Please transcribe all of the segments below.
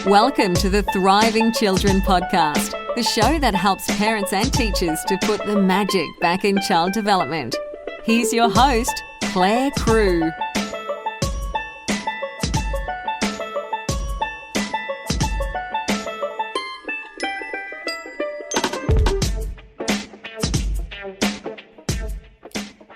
Welcome to the Thriving Children podcast, the show that helps parents and teachers to put the magic back in child development. Here's your host, Clare Crew.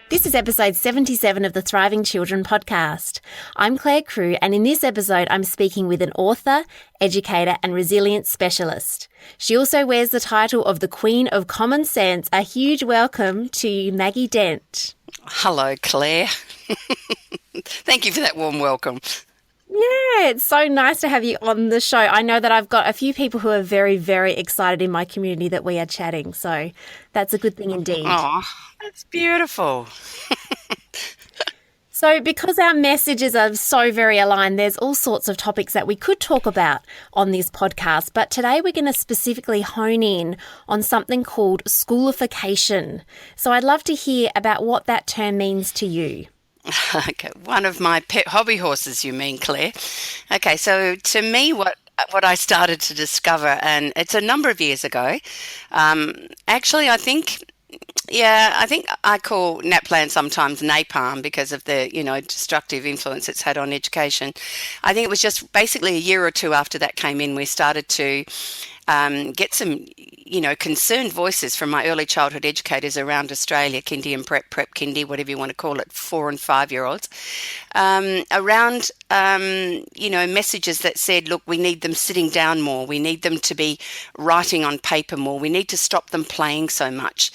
This is episode 77 of the Thriving Children podcast. I'm Clare Crew, and in this episode, I'm speaking with an author, educator, and resilience specialist. She also wears the title of the Queen of Commonsense. A huge welcome to Maggie Dent. Hello, Claire. Thank you for that warm welcome. Yeah, it's so nice to have you on the show. I know that I've got a few people who are very, very excited in my community that we are chatting, so that's a good thing indeed. Oh, that's beautiful. So because our messages are so very aligned, there's all sorts of topics that we could talk about on this podcast, but today we're going to specifically hone in on something called schoolification. So I'd love to hear about what that term means to you. Okay, one of my pet hobby horses, you mean, Claire. Okay, so to me, what I started to discover, and it's a number of years ago, actually, I think I call Naplan sometimes napalm because of the, destructive influence it's had on education. I think it was just basically a year or two after that came in, we started to get some, concerned voices from my early childhood educators around Australia, kindy and prep kindy, whatever you want to call it, 4 and 5 year olds, around, messages that said, look, we need them sitting down more. We need them to be writing on paper more. We need to stop them playing so much,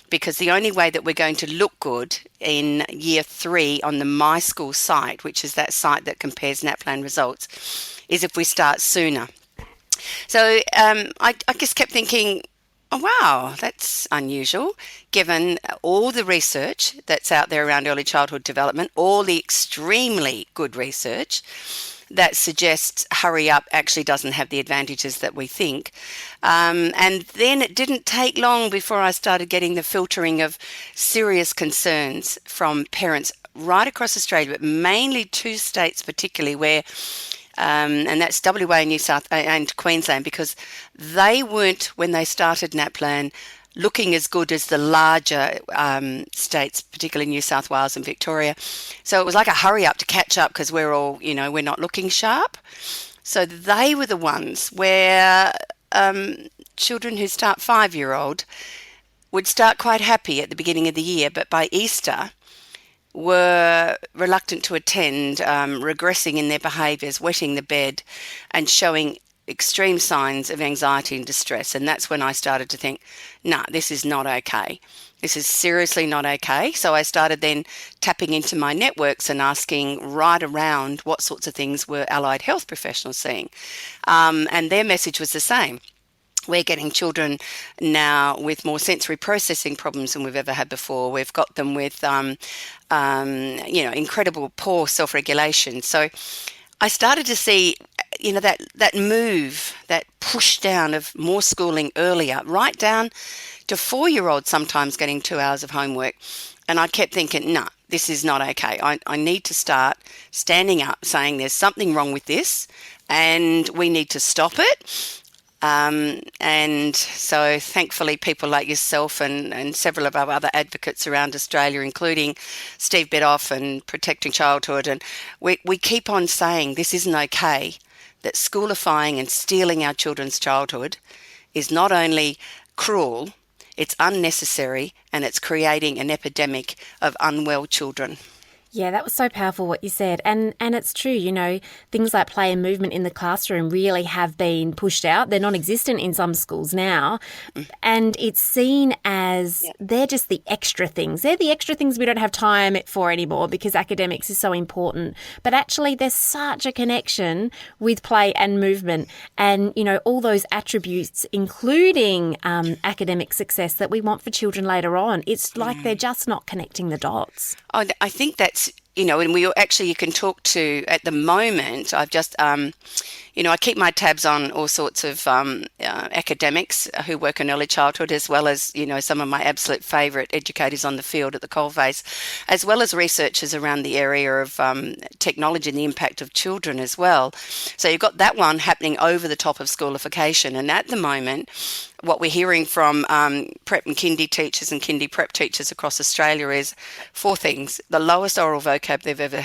because the only way that we're going to look good in year 3 on the My School site, which is that site that compares Naplan results, is if we start sooner. So I just kept thinking, oh, wow, that's unusual, given all the research that's out there around early childhood development, all the extremely good research that suggests hurry up actually doesn't have the advantages that we think. And then it didn't take long before I started getting the filtering of serious concerns from parents right across Australia, but mainly 2 states particularly where and that's WA, New South and Queensland, because they weren't, when they started Naplan, looking as good as the larger states, particularly New South Wales and Victoria. So it was like a hurry up to catch up because we're all, we're not looking sharp. So they were the ones where children who start 5-year-old would start quite happy at the beginning of the year, but by Easter were reluctant to attend, regressing in their behaviours, wetting the bed and showing extreme signs of anxiety and distress. And that's when I started to think, nah, this is not okay. This is seriously not okay. So I started then tapping into my networks and asking right around what sorts of things were allied health professionals seeing. And their message was the same. We're getting children now with more sensory processing problems than we've ever had before. We've got them with, incredible poor self-regulation. So I started to see, that move, that push down of more schooling earlier, right down to 4-year-olds sometimes getting 2 hours of homework. And I kept thinking, no, this is not okay. I need to start standing up, saying there's something wrong with this and we need to stop it. And so thankfully people like yourself and several of our other advocates around Australia, including Steve Bidoff and Protecting Childhood, and we keep on saying this isn't okay, that schoolifying and stealing our children's childhood is not only cruel, it's unnecessary, and it's creating an epidemic of unwell children. Yeah, that was so powerful what you said. And it's true, things like play and movement in the classroom really have been pushed out. They're non-existent in some schools now. And it's seen as they're just the extra things. They're the extra things we don't have time for anymore because academics is so important. But actually there's such a connection with play and movement and, all those attributes, including academic success that we want for children later on. It's like they're just not connecting the dots. I think that's and you can talk to, at the moment, I've just, I keep my tabs on all sorts of academics who work in early childhood, as well as, some of my absolute favourite educators on the field at the coalface, as well as researchers around the area of technology and the impact of children as well. So you've got that one happening over the top of schoolification. And at the moment, what we're hearing from prep and kindy teachers and kindy prep teachers across Australia is 4 things. The lowest oral vocab they've ever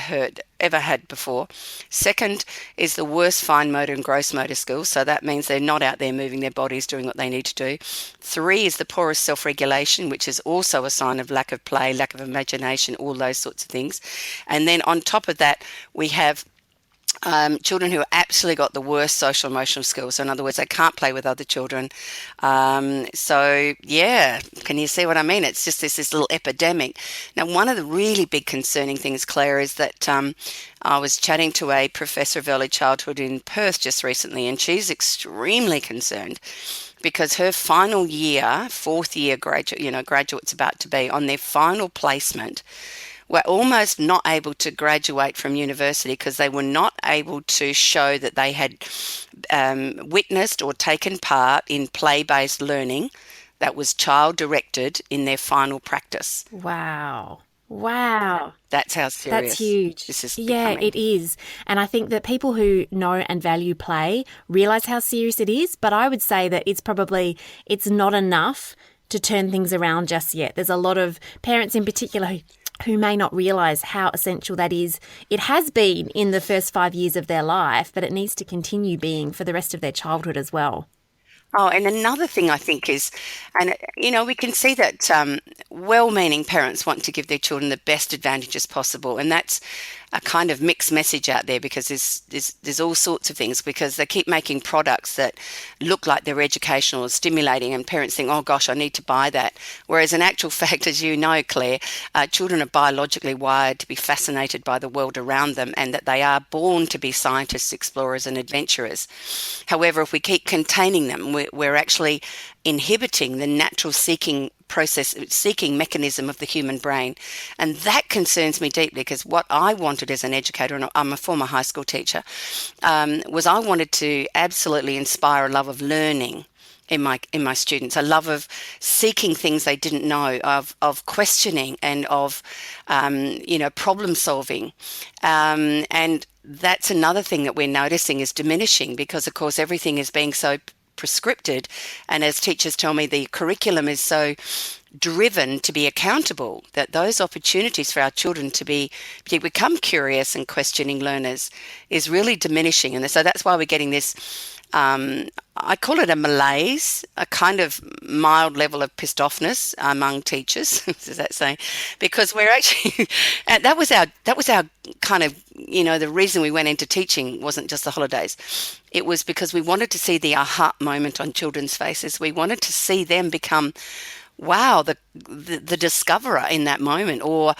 had before. Second is the worst fine motor and gross motor skills. So that means they're not out there moving their bodies, doing what they need to do. 3 is the poorest self-regulation, which is also a sign of lack of play, lack of imagination, all those sorts of things. And then on top of that, we have children who actually got the worst social emotional skills. So in other words, they can't play with other children. So yeah, can you see what I mean? It's just this little epidemic. Now, one of the really big concerning things, Claire, is that I was chatting to a professor of early childhood in Perth just recently, and she's extremely concerned because her final year, 4th year graduate's about to be on their final placement, were almost not able to graduate from university because they were not able to show that they had witnessed or taken part in play-based learning that was child-directed in their final practice. Wow. That's how serious That's huge. This is Yeah, becoming. it is. And I think that people who know and value play realise how serious it is. But I would say that it's not enough to turn things around just yet. There's a lot of parents in particular who may not realise how essential that is. It has been in the first 5 years of their life, but it needs to continue being for the rest of their childhood as well. Oh, and another thing I think is, and we can see that well-meaning parents want to give their children the best advantages possible, and that's a kind of mixed message out there because there's all sorts of things, because they keep making products that look like they're educational or stimulating, and parents think, oh gosh, I need to buy that. Whereas in actual fact, as you know, Claire, children are biologically wired to be fascinated by the world around them, and that they are born to be scientists, explorers and adventurers. However, if we keep containing them, we're actually inhibiting the natural seeking mechanism of the human brain. And that concerns me deeply, because what I wanted as an educator, and I'm a former high school teacher, was I wanted to absolutely inspire a love of learning in my students, a love of seeking things they didn't know, of questioning and of problem solving. And that's another thing that we're noticing is diminishing, because of course everything is being so prescripted, and as teachers tell me, the curriculum is so driven to be accountable that those opportunities for our children to become curious and questioning learners is really diminishing. And so that's why we're getting this I call it a malaise, a kind of mild level of pissed offness among teachers. Does that say? Because we're actually that was our kind of, the reason we went into teaching wasn't just the holidays. It was because we wanted to see the aha moment on children's faces. We wanted to see them become, wow, the discoverer in that moment, or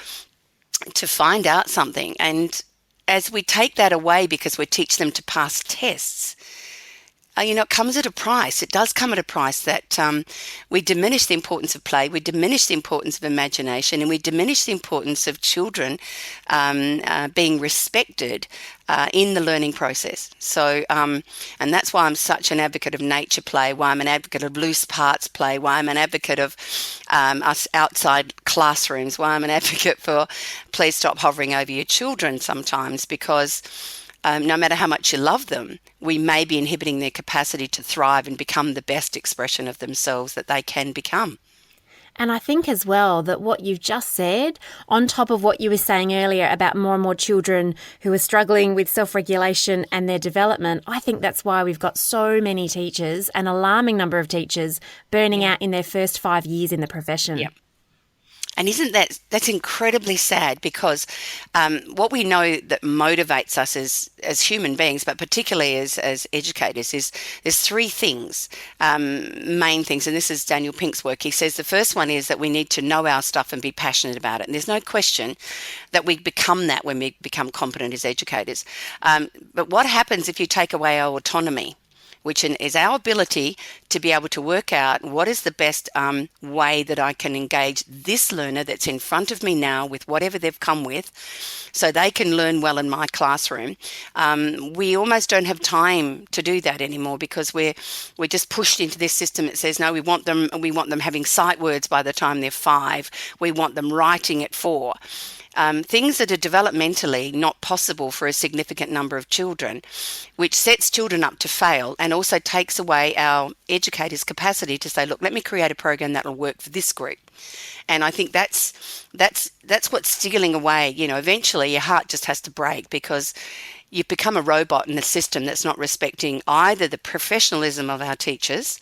to find out something. And as we take that away because we teach them to pass tests, it comes at a price. It does come at a price that we diminish the importance of play, we diminish the importance of imagination, and we diminish the importance of children being respected in the learning process. So, and that's why I'm such an advocate of nature play, why I'm an advocate of loose parts play, why I'm an advocate of us outside classrooms, why I'm an advocate for please stop hovering over your children sometimes, because no matter how much you love them, we may be inhibiting their capacity to thrive and become the best expression of themselves that they can become. And I think as well that what you've just said, on top of what you were saying earlier about more and more children who are struggling with self-regulation and their development, I think that's why we've got so many teachers, an alarming number of teachers, burning out in their first 5 years in the profession. Yep. And that's incredibly sad, because what we know that motivates us as human beings, but particularly as educators, is there's 3 things, main things, and this is Daniel Pink's work. He says the first one is that we need to know our stuff and be passionate about it. And there's no question that we become that when we become competent as educators. But what happens if you take away our autonomy? which is our ability to be able to work out what is the best way that I can engage this learner that's in front of me now with whatever they've come with, so they can learn well in my classroom. We almost don't have time to do that anymore, because we're just pushed into this system that says, no, we want them having sight words by the time they're 5. We want them writing at 4. Things that are developmentally not possible for a significant number of children, which sets children up to fail and also takes away our educators' capacity to say, look, let me create a program that will work for this group. And I think that's what's stealing away. Eventually your heart just has to break, because you've become a robot in a system that's not respecting either the professionalism of our teachers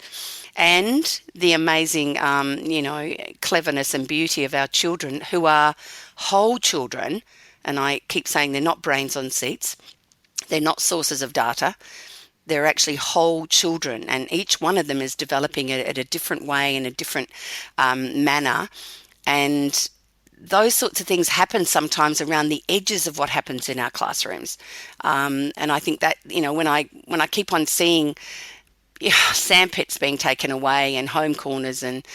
and the amazing, cleverness and beauty of our children, who are whole children. And I keep saying they're not brains on seats. They're not sources of data. They're actually whole children, and each one of them is developing at a different way, in a different manner. And those sorts of things happen sometimes around the edges of what happens in our classrooms. And I think that, when I keep on seeing sandpits being taken away and home corners and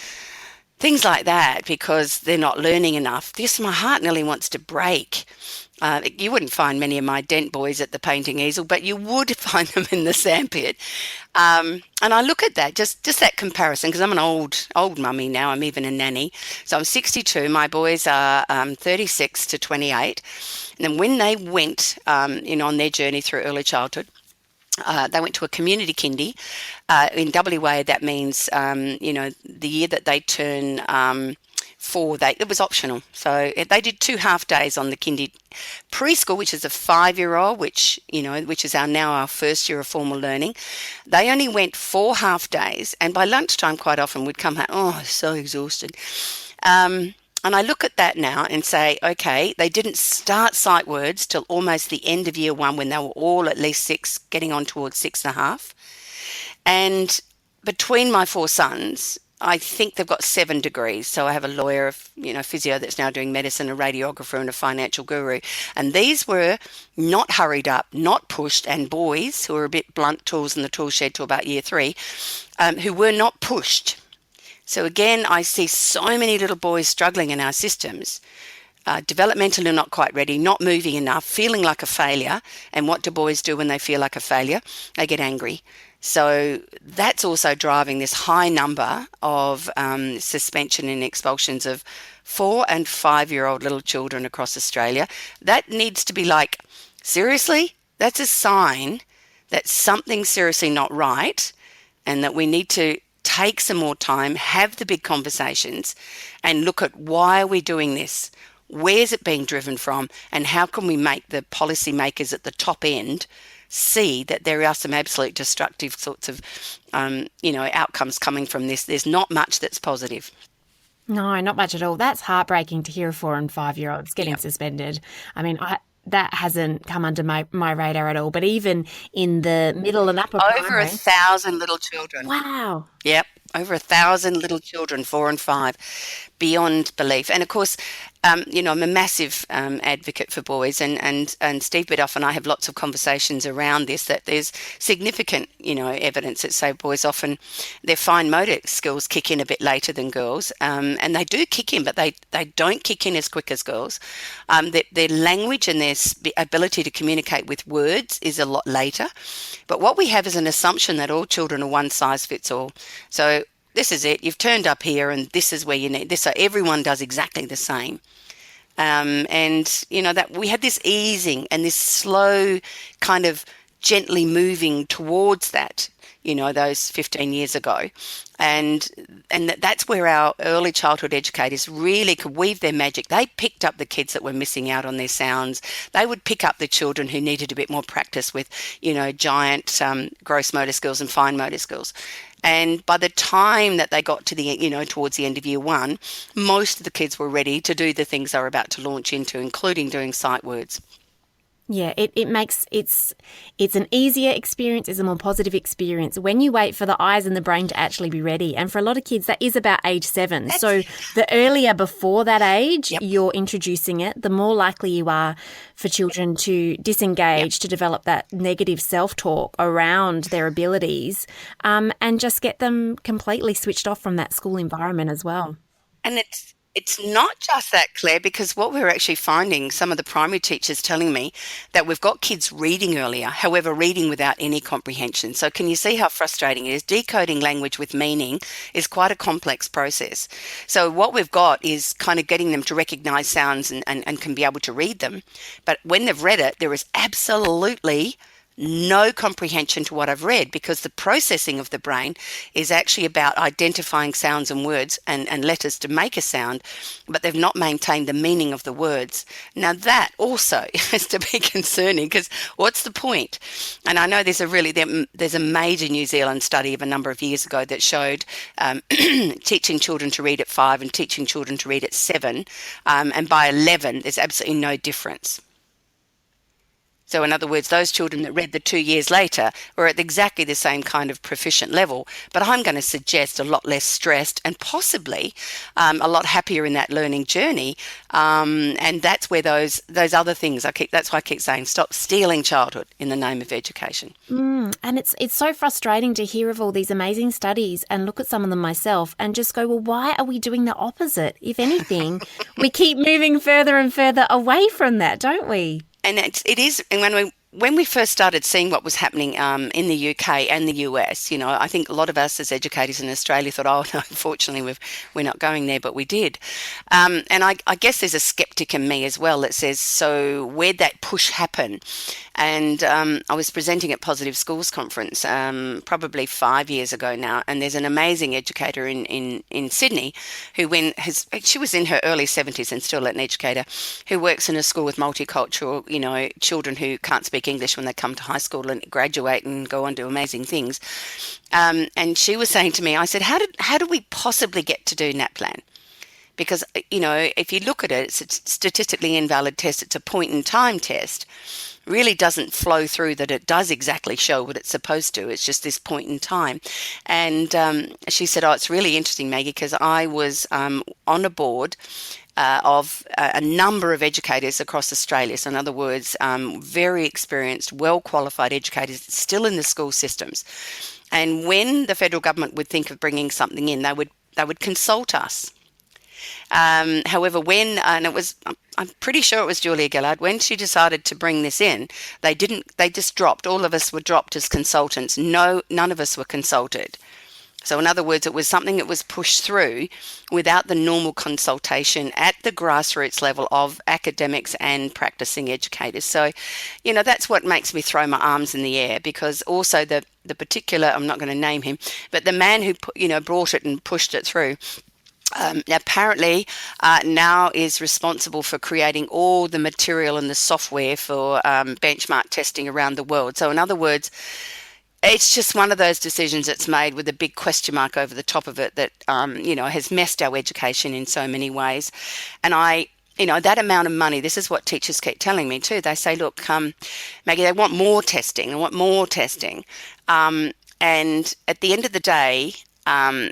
things like that because they're not learning enough, my heart nearly wants to break. You wouldn't find many of my Dent boys at the painting easel, but you would find them in the sandpit. And I look at that, just that comparison, because I'm an old mummy now. I'm even a nanny. So I'm 62. My boys are 36 to 28. And then when they went on their journey through early childhood, they went to a community kindy. In WA, that means, the year that they turn 4, it was optional. So they did 2 half days on the kindy. Preschool, which is a 5-year-old, which is our first year of formal learning, they only went 4 half days, and by lunchtime quite often would come home, so exhausted. And I look at that now and say, okay, they didn't start sight words till almost the end of year 1, when they were all at least 6, getting on towards 6 and a half. And between my 4 sons, I think they've got 7 degrees. So I have a lawyer, physio that's now doing medicine, a radiographer and a financial guru. And these were not hurried up, not pushed, and boys who were a bit blunt tools in the tool shed to about year 3, who were not pushed. So again, I see so many little boys struggling in our systems, developmentally not quite ready, not moving enough, feeling like a failure. And what do boys do when they feel like a failure? They get angry. So that's also driving this high number of suspension and expulsions of 4 and 5-year-old little children across Australia. That needs to be like, seriously? That's a sign that something's seriously not right, and that we need to take some more time, have the big conversations, and look at why are we doing this? Where's it being driven from? And how can we make the policymakers at the top end see that there are some absolute destructive sorts of, outcomes coming from this? There's not much that's positive. No, not much at all. That's heartbreaking to hear 4 and 5-year-olds getting suspended. I mean, that hasn't come under my radar at all. But even in the middle and upper over primary, 1,000 little children. Wow. Yep, over 1,000 little children, 4 and 5, beyond belief. And of course, I'm a massive advocate for boys, and Steve Bidoff and I have lots of conversations around this, that there's significant, evidence that say boys often, their fine motor skills kick in a bit later than girls, and they do kick in, but they don't kick in as quick as girls. Their language and their ability to communicate with words is a lot later. But what we have is an assumption that all children are one size fits all. So this is it. You've turned up here and this is where you need this. So everyone does exactly the same. That we had this easing and this slow kind of gently moving towards that, those 15 years ago. And that's where our early childhood educators really could weave their magic. They picked up the kids that were missing out on their sounds. They would pick up the children who needed a bit more practice with, giant gross motor skills and fine motor skills. And by the time that they got to the, towards the end of year 1, most of the kids were ready to do the things they were about to launch into, including doing sight words. Yeah, it makes it's an easier experience, it's a more positive experience when you wait for the eyes and the brain to actually be ready. And for a lot of kids, that is about age 7. So the earlier before that age you're introducing it, the more likely you are for children to disengage, to develop that negative self-talk around their abilities, and just get them completely switched off from that school environment as well. And it's not just that, Claire, because what we're actually finding, some of the primary teachers telling me that we've got kids reading earlier, however, reading without any comprehension. So can you see how frustrating it is? Decoding language with meaning is quite a complex process. So what we've got is kind of getting them to recognize sounds and can be able to read them. But when they've read it, there is absolutely no comprehension to what I've read, because the processing of the brain is actually about identifying sounds and words and letters to make a sound, but they've not maintained the meaning of the words. Now that also is to be concerning, because what's the point? And I know there's a major New Zealand study of a number of years ago that showed teaching children to read at 5 and teaching children to read at 7, and by 11 there's absolutely no difference. So in other words, those children that read the 2 years later were at exactly the same kind of proficient level, but I'm going to suggest a lot less stressed and possibly a lot happier in that learning journey. And that's where those other things, that's why I keep saying, stop stealing childhood in the name of education. And it's so frustrating to hear of all these amazing studies and look at some of them myself and just go, well, why are we doing the opposite? If anything, we keep moving further and further away from that, don't we? And it is, and when we first started seeing what was happening in the UK and the US, I think a lot of us as educators in Australia thought, oh, no, unfortunately, we're not going there, but we did. And I guess there's a skeptic in me as well that says, so where'd that push happen? And I was presenting at Positive Schools Conference probably 5 years ago now, and there's an amazing educator in Sydney she was in her early 70s and still an educator, who works in a school with multicultural, children who can't speak English when they come to high school and graduate and go on to amazing things. And she was saying to me, I said, how do we possibly get to do Naplan? Because, if you look at it, it's a statistically invalid test. It's a point-in-time test. Really doesn't flow through that it does exactly show what it's supposed to. It's just this point in time. And she said, oh, it's really interesting, Maggie, because I was on a board of a number of educators across Australia. So in other words, very experienced, well-qualified educators still in the school systems. And when the federal government would think of bringing something in, they would consult us. However, I'm pretty sure it was Julia Gillard, when she decided to bring this in, they just dropped. All of us were dropped as consultants. No, none of us were consulted. So in other words, it was something that was pushed through without the normal consultation at the grassroots level of academics and practicing educators. So, that's what makes me throw my arms in the air, because also the particular, I'm not going to name him, but the man who, brought it and pushed it through, apparently now is responsible for creating all the material and the software for benchmark testing around the world. So in other words, it's just one of those decisions that's made with a big question mark over the top of it that, has messed our education in so many ways. And that amount of money, this is what teachers keep telling me too. They say, look, Maggie, they want more testing. And at the end of the day,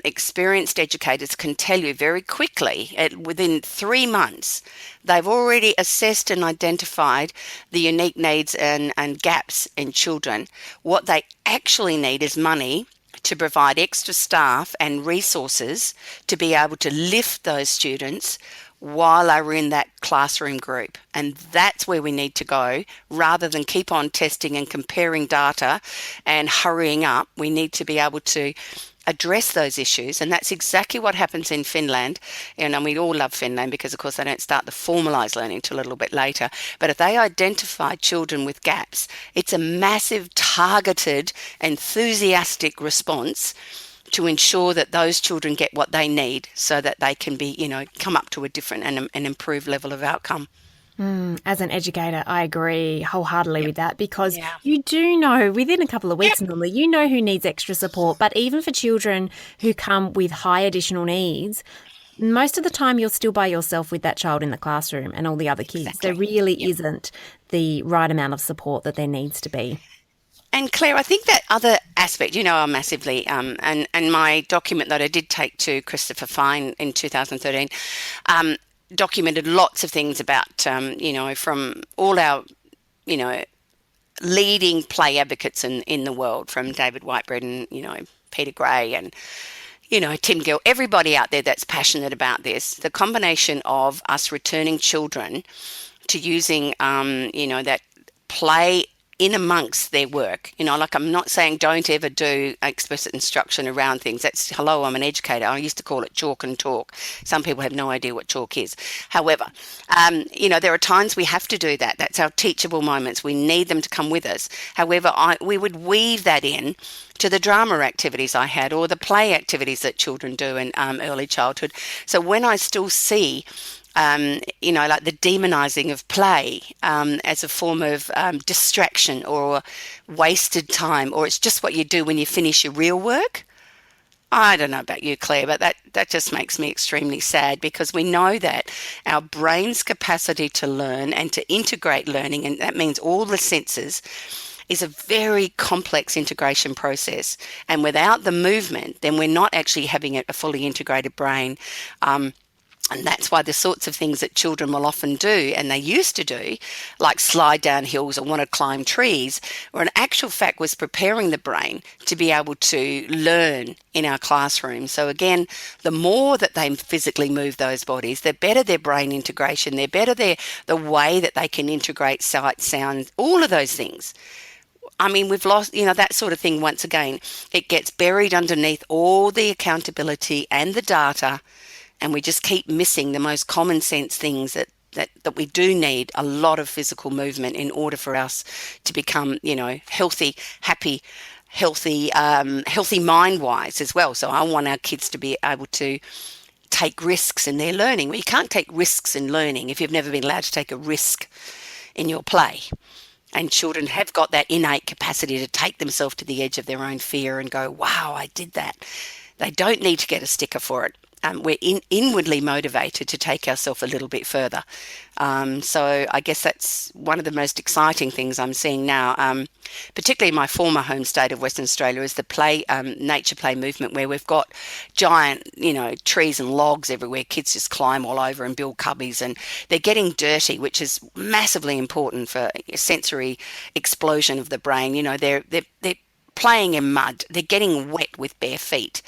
experienced educators can tell you very quickly, within 3 months, they've already assessed and identified the unique needs and gaps in children. What they actually need is money to provide extra staff and resources to be able to lift those students while they were in that classroom group. And that's where we need to go, rather than keep on testing and comparing data and hurrying up. We need to be able to address those issues, and that's exactly what happens in Finland. And we all love Finland because, of course, they don't start the formalised learning until a little bit later. But if they identify children with gaps, it's a massive, targeted, enthusiastic response to ensure that those children get what they need so that they can be, come up to a different and improved level of outcome. As an educator, I agree wholeheartedly with that, because you do know within a couple of weeks normally, you know who needs extra support. But even for children who come with high additional needs, most of the time you're still by yourself with that child in the classroom and all the other kids. Exactly. There really isn't the right amount of support that there needs to be. And Claire, I think that other aspect, I'm massively, and my document that I did take to Christopher Fine in 2013, documented lots of things about, from all our, leading play advocates in the world, from David Whitebread and, Peter Gray and, Tim Gill, everybody out there that's passionate about this, the combination of us returning children to using, that play in amongst their work. Like, I'm not saying don't ever do explicit instruction around things. Hello, I'm an educator. I used to call it chalk and talk. Some people have no idea what chalk is. However, there are times we have to do that. That's our teachable moments. We need them to come with us. However, we would weave that in to the drama activities I had, or the play activities that children do in early childhood. So when I still see like the demonizing of play as a form of distraction or wasted time, or it's just what you do when you finish your real work. I don't know about you, Claire, but that just makes me extremely sad, because we know that our brain's capacity to learn and to integrate learning, and that means all the senses, is a very complex integration process. And without the movement, then we're not actually having a fully integrated brain. And that's why the sorts of things that children will often do, and they used to do, like slide down hills or want to climb trees, or in actual fact was preparing the brain to be able to learn in our classroom. So again, the more that they physically move those bodies, the better their brain integration, the better the way that they can integrate sight, sound, all of those things. I mean, we've lost, that sort of thing once again. It gets buried underneath all the accountability and the data, and we just keep missing the most common sense things that we do need a lot of physical movement in order for us to become, healthy, happy, healthy mind-wise as well. So I want our kids to be able to take risks in their learning. Well, you can't take risks in learning if you've never been allowed to take a risk in your play. And children have got that innate capacity to take themselves to the edge of their own fear and go, wow, I did that. They don't need to get a sticker for it. We're inwardly motivated to take ourselves a little bit further. So I guess that's one of the most exciting things I'm seeing now, particularly in my former home state of Western Australia, is the nature play movement, where we've got giant, trees and logs everywhere. Kids just climb all over and build cubbies, and they're getting dirty, which is massively important for sensory explosion of the brain. They're playing in mud. They're getting wet with bare feet.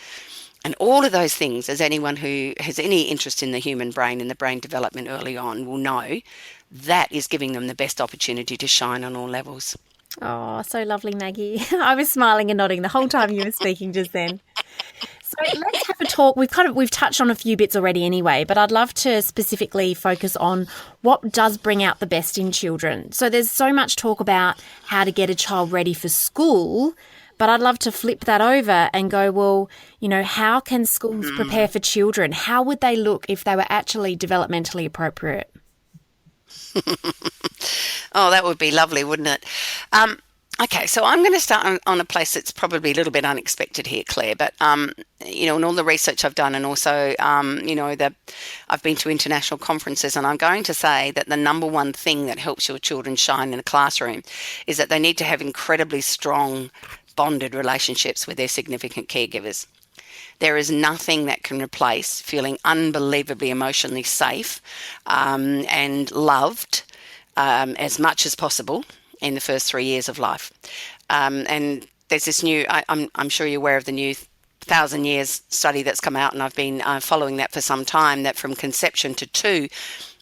And all of those things, as anyone who has any interest in the human brain and the brain development early on will know, that is giving them the best opportunity to shine on all levels. Oh, so lovely, Maggie. I was smiling and nodding the whole time you were speaking just then. So let's have a talk. We've touched on a few bits already anyway, but I'd love to specifically focus on what does bring out the best in children. So there's so much talk about how to get a child ready for school, but I'd love to flip that over and go, well, how can schools prepare for children? How would they look if they were actually developmentally appropriate? Oh, that would be lovely, wouldn't it? Okay, so I'm going to start on a place that's probably a little bit unexpected here, Claire, but, in all the research I've done, and also, that I've been to international conferences, and I'm going to say that the number one thing that helps your children shine in a classroom is that they need to have incredibly strong bonded relationships with their significant caregivers. There is nothing that can replace feeling unbelievably emotionally safe and loved as much as possible in the first 3 years of life. And there's this new, I'm sure you're aware of the new 1,000 years study that's come out, and I've been following that for some time, that from conception to 2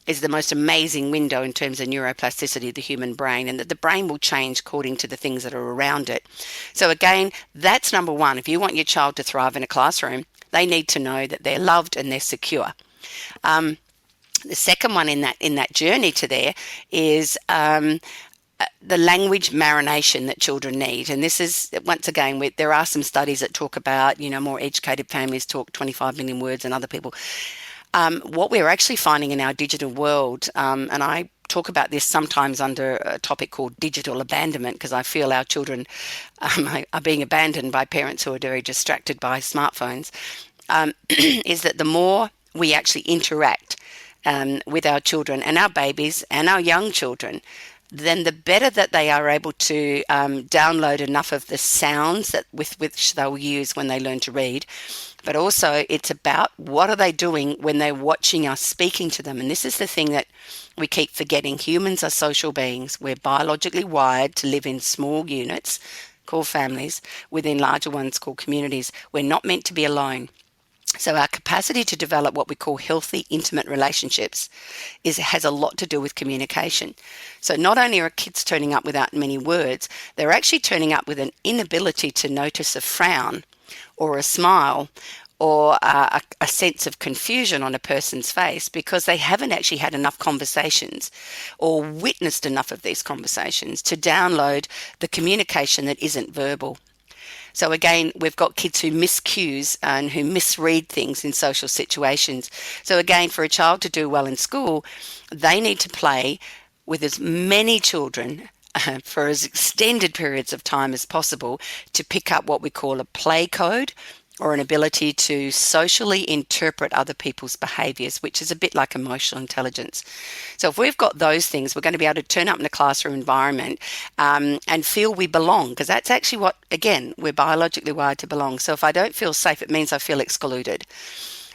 is the most amazing window in terms of neuroplasticity of the human brain, and that the brain will change according to the things that are around it. So again, that's number one. If you want your child to thrive in a classroom, they need to know that they're loved and they're secure. The second one in that journey to there is the language marination that children need. And this is, once again, there are some studies that talk about, more educated families talk 25 million words than other people. What we're actually finding in our digital world, and I talk about this sometimes under a topic called digital abandonment, because I feel our children are being abandoned by parents who are very distracted by smartphones, is that the more we actually interact with our children and our babies and our young children, then the better that they are able to download enough of the sounds that with which they'll use when they learn to read. But also it's about what are they doing when they're watching us speaking to them. And this is the thing that we keep forgetting. Humans are social beings. We're biologically wired to live in small units called families, within larger ones called communities. We're not meant to be alone. So our capacity to develop what we call healthy, intimate relationships has a lot to do with communication. So not only are kids turning up without many words, they're actually turning up with an inability to notice a frown or a smile or a sense of confusion on a person's face because they haven't actually had enough conversations or witnessed enough of these conversations to download the communication that isn't verbal. So again, we've got kids who miss cues and who misread things in social situations. So again, for a child to do well in school, they need to play with as many children for as extended periods of time as possible to pick up what we call a play code or an ability to socially interpret other people's behaviours, which is a bit like emotional intelligence. So if we've got those things, we're going to be able to turn up in a classroom environment and feel we belong, because that's actually what, again, we're biologically wired to belong. So if I don't feel safe, it means I feel excluded.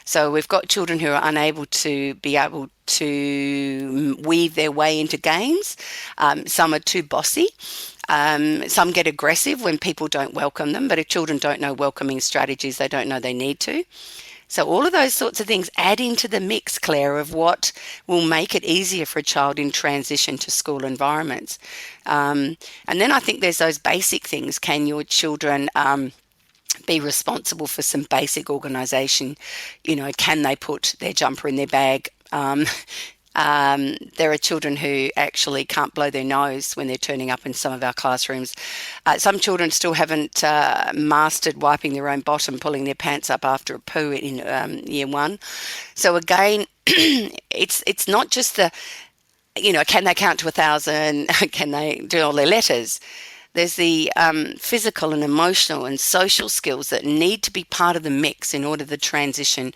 So we've got children who are unable to be able to weave their way into games. Some are too bossy. Some get aggressive when people don't welcome them, but if children don't know welcoming strategies, they don't know they need to. So all of those sorts of things add into the mix, Claire, of what will make it easier for a child in transition to school environments. And then I think there's those basic things. Can your children be responsible for some basic organisation? You know, can they put their jumper in their bag? There are children who actually can't blow their nose when they're turning up in some of our classrooms. Some children still haven't mastered wiping their own bottom, pulling their pants up after a poo in year one. So again, it's not just the, you know, can they count to 1,000? Can they do all their letters? There's the physical and emotional and social skills that need to be part of the mix in order for the transition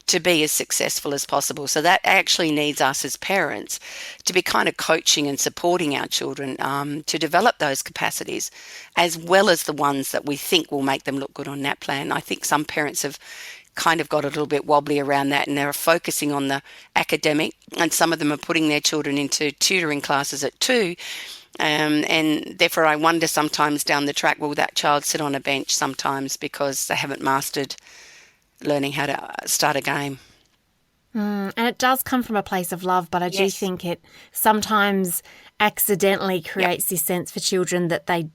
to be as successful as possible. So that actually needs us as parents to be kind of coaching and supporting our children to develop those capacities, as well as the ones that we think will make them look good on Naplan. I think some parents have kind of got a little bit wobbly around that, and they're focusing on the academic, and some of them are putting their children into tutoring classes at 2. And therefore I wonder sometimes down the track, will that child sit on a bench sometimes because they haven't mastered learning how to start a game? And it does come from a place of love, but I do think it sometimes accidentally creates this sense for children that they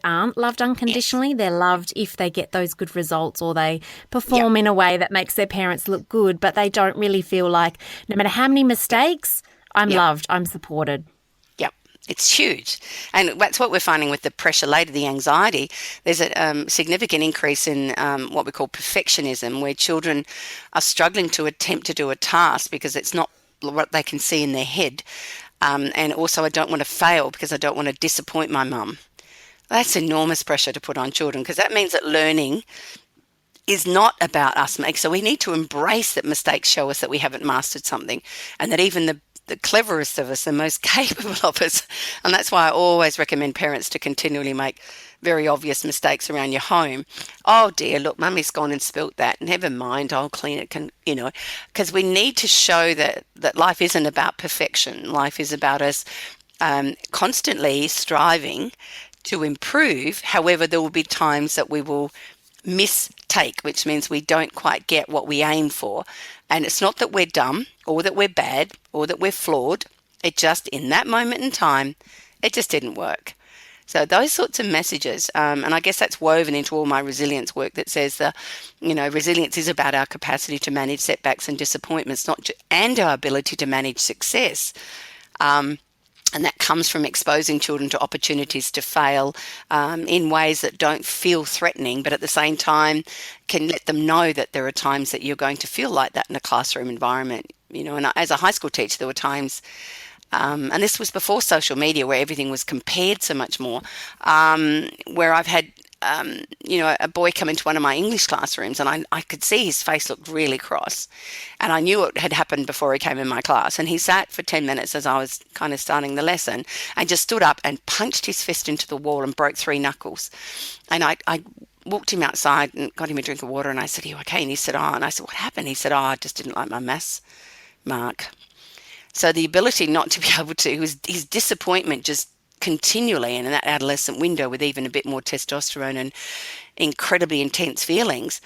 aren't loved unconditionally. Yes. They're loved if they get those good results or they perform in a way that makes their parents look good, but they don't really feel like no matter how many mistakes, I'm loved, I'm supported. It's huge. And that's what we're finding with the pressure later, the anxiety. There's a significant increase in what we call perfectionism, where children are struggling to attempt to do a task because it's not what they can see in their head. And also, I don't want to fail because I don't want to disappoint my mum. That's enormous pressure to put on children, because that means that learning is not about us. So we need to embrace that mistakes show us that we haven't mastered something, and that even the cleverest of us, the most capable of us. And that's why I always recommend parents to continually make very obvious mistakes around your home. Oh dear, look, mummy's gone and spilt that. Never mind, I'll clean it. Because we need to show that life isn't about perfection. Life is about us constantly striving to improve. However, there will be times that we will mistake, which means we don't quite get what we aim for. And it's not that we're dumb or that we're bad or that we're flawed. It just, in that moment in time, it just didn't work. So those sorts of messages, and I guess that's woven into all my resilience work that says resilience is about our capacity to manage setbacks and disappointments, and our ability to manage success. And that comes from exposing children to opportunities to fail in ways that don't feel threatening, but at the same time can let them know that there are times that you're going to feel like that in a classroom environment. And as a high school teacher, there were times, and this was before social media where everything was compared so much more, where I've had a boy come into one of my English classrooms, and I could see his face looked really cross. And I knew it had happened before he came in my class. And he sat for 10 minutes as I was kind of starting the lesson and just stood up and punched his fist into the wall and broke 3 knuckles. And I walked him outside and got him a drink of water, and I said, "Are you okay?" And he said, "Oh." And I said, "What happened?" He said, "Oh, I just didn't like my maths mark." So the ability not to be able to, his disappointment just continually in that adolescent window with even a bit more testosterone and incredibly intense feelings,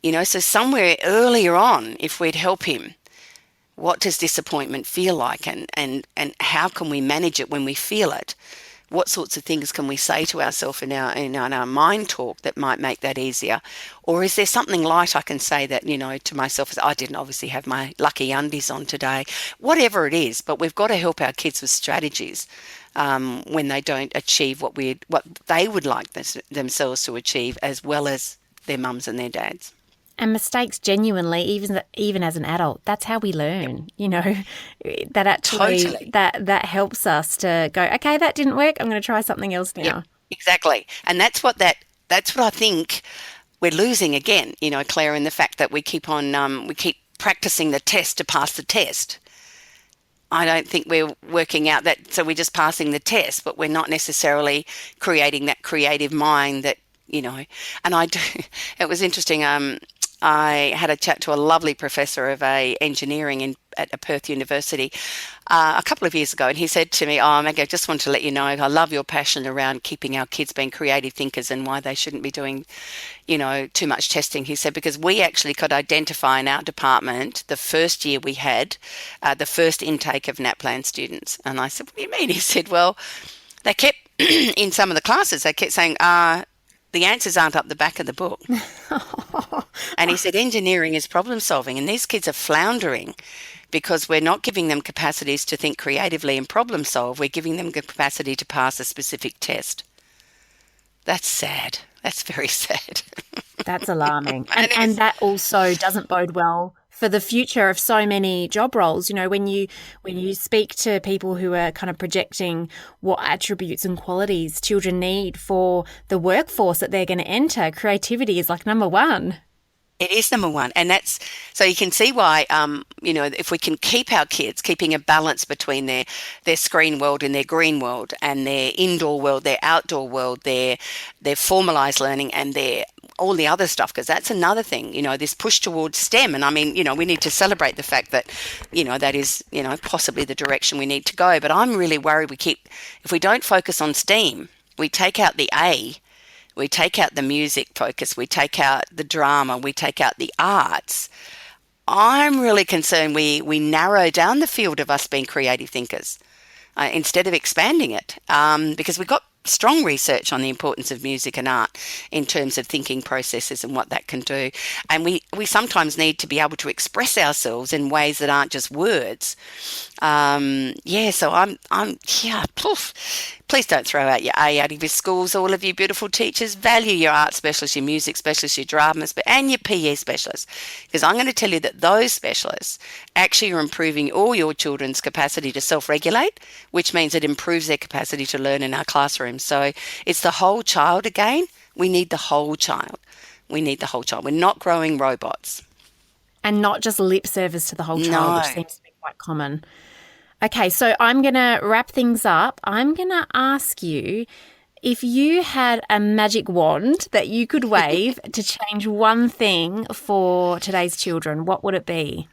so somewhere earlier on, if we'd help him, what does disappointment feel like, and how can we manage it when we feel it? What sorts of things can we say to ourselves in our mind talk that might make that easier? Or is there something light I can say that, to myself, I didn't obviously have my lucky undies on today, whatever it is, but we've got to help our kids with strategies when they don't achieve what they would like themselves to achieve, as well as their mums and their dads. And mistakes, genuinely, even as an adult, that's how we learn, that actually Totally. that helps us to go, okay, that didn't work, I'm going to try something else now. Yep, exactly. And that's what I think we're losing again, Claire, in the fact that we keep practicing the test to pass the test. I don't think we're working out that, so we're just passing the test, but we're not necessarily creating that creative mind that, and it was interesting. I had a chat to a lovely professor of engineering at a Perth University a couple of years ago, and he said to me, "Oh, Maggie, I just want to let you know, I love your passion around keeping our kids being creative thinkers and why they shouldn't be doing, too much testing." He said, "Because we actually could identify in our department the first year we had the first intake of Naplan students." And I said, "What do you mean?" He said, "Well, they kept in some of the classes, they kept saying, the answers aren't up the back of the book." And he said, engineering is problem solving, and these kids are floundering because we're not giving them capacities to think creatively and problem solve. We're giving them the capacity to pass a specific test. That's sad. That's very sad. That's alarming. And that also doesn't bode well for the future of so many job roles. When you speak to people who are kind of projecting what attributes and qualities children need for the workforce that they're going to enter, creativity is like number one. It is number one. And that's, so you can see why, if we can keep our kids, keeping a balance between their screen world and their green world, and their indoor world, their outdoor world, their formalized learning, and their all the other stuff, because that's another thing, this push towards STEM. And I mean, we need to celebrate the fact that, that is, possibly the direction we need to go. But I'm really worried if we don't focus on STEAM, we take out the A, we take out the music focus, we take out the drama, we take out the arts. I'm really concerned we narrow down the field of us being creative thinkers instead of expanding it, because we've got strong research on the importance of music and art in terms of thinking processes and what that can do. And we sometimes need to be able to express ourselves in ways that aren't just words. So please don't throw out your A out of your schools, all of you beautiful teachers. Value your art specialists, your music specialists, your drama and your PE specialists. Because I'm going to tell you that those specialists actually are improving all your children's capacity to self-regulate, which means it improves their capacity to learn in our classrooms. So it's the whole child again. We need the whole child. We're not growing robots. And not just lip service to the whole child, which seems to be quite common. Okay, so I'm going to wrap things up. I'm going to ask you, if you had a magic wand that you could wave to change one thing for today's children, what would it be?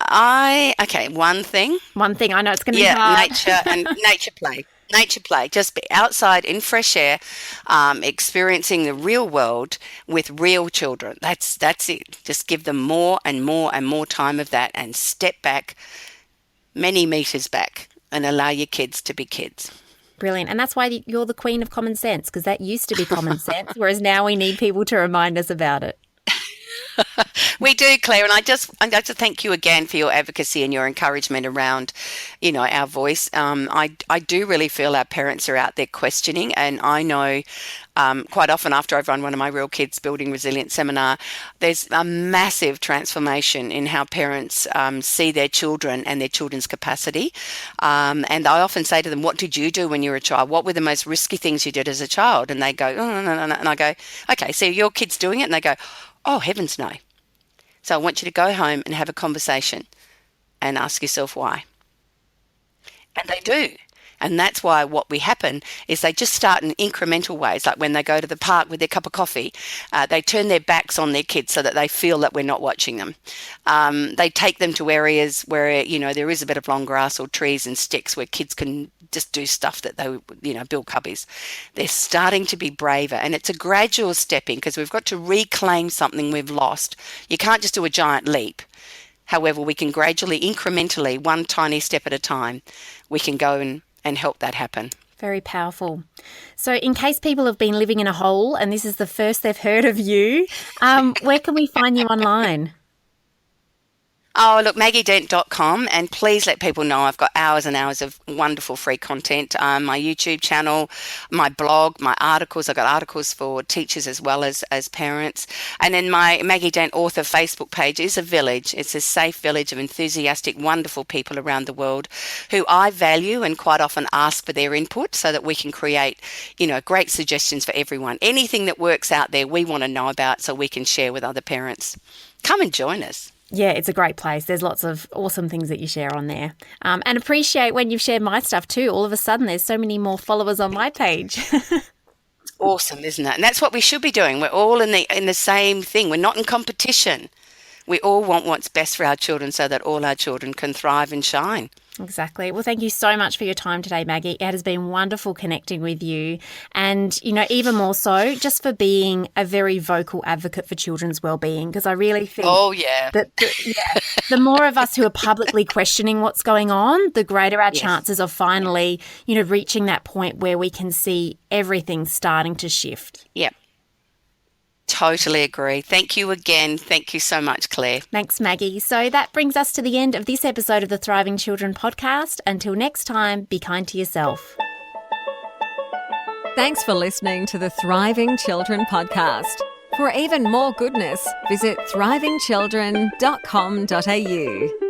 One thing. One thing. I know it's going to be hard. Nature and nature play. Nature play. Just be outside in fresh air, experiencing the real world with real children. That's it. Just give them more and more and more time of that, and step back many meters back and allow your kids to be kids. Brilliant. And that's why you're the Queen of Commonsense, because that used to be common sense, whereas now we need people to remind us about it. We do, Claire, and I'd like to thank you again for your advocacy and your encouragement around, our voice. I do really feel our parents are out there questioning, and I know quite often after I've run one of my Real Kids Building Resilience seminar, there's a massive transformation in how parents see their children and their children's capacity. And I often say to them, what did you do when you were a child? What were the most risky things you did as a child? And they go, oh, no. And I go, okay, so your kid's doing it? And they go, oh, heavens no. So I want you to go home and have a conversation and ask yourself why. And they do. And that's why what we happen is they just start in incremental ways, like when they go to the park with their cup of coffee, they turn their backs on their kids so that they feel that we're not watching them. They take them to areas where, there is a bit of long grass or trees and sticks where kids can just do stuff that they, build cubbies. They're starting to be braver, and it's a gradual stepping because we've got to reclaim something we've lost. You can't just do a giant leap. However, we can gradually, incrementally, one tiny step at a time, we can go and help that happen. Very powerful. So in case people have been living in a hole and this is the first they've heard of you, where can we find you online? Oh, look, MaggieDent.com, and please let people know I've got hours and hours of wonderful free content. My YouTube channel, my blog, my articles. I've got articles for teachers as well as parents. And then my Maggie Dent author Facebook page is a village. It's a safe village of enthusiastic, wonderful people around the world who I value and quite often ask for their input so that we can create, great suggestions for everyone. Anything that works out there we want to know about so we can share with other parents. Come and join us. Yeah, it's a great place. There's lots of awesome things that you share on there. And appreciate when you've shared my stuff too. All of a sudden, there's so many more followers on my page. Awesome, isn't it? And that's what we should be doing. We're all in the same thing. We're not in competition. We all want what's best for our children so that all our children can thrive and shine. Exactly. Well, thank you so much for your time today, Maggie. It has been wonderful connecting with you. And, even more so, just for being a very vocal advocate for children's wellbeing, because I really think that the more of us who are publicly questioning what's going on, the greater our chances of finally, reaching that point where we can see everything starting to shift. Yep. Totally agree. Thank you again. Thank you so much, Claire. Thanks, Maggie. So that brings us to the end of this episode of the Thriving Children podcast. Until next time, be kind to yourself. Thanks for listening to the Thriving Children podcast. For even more goodness, visit thrivingchildren.com.au.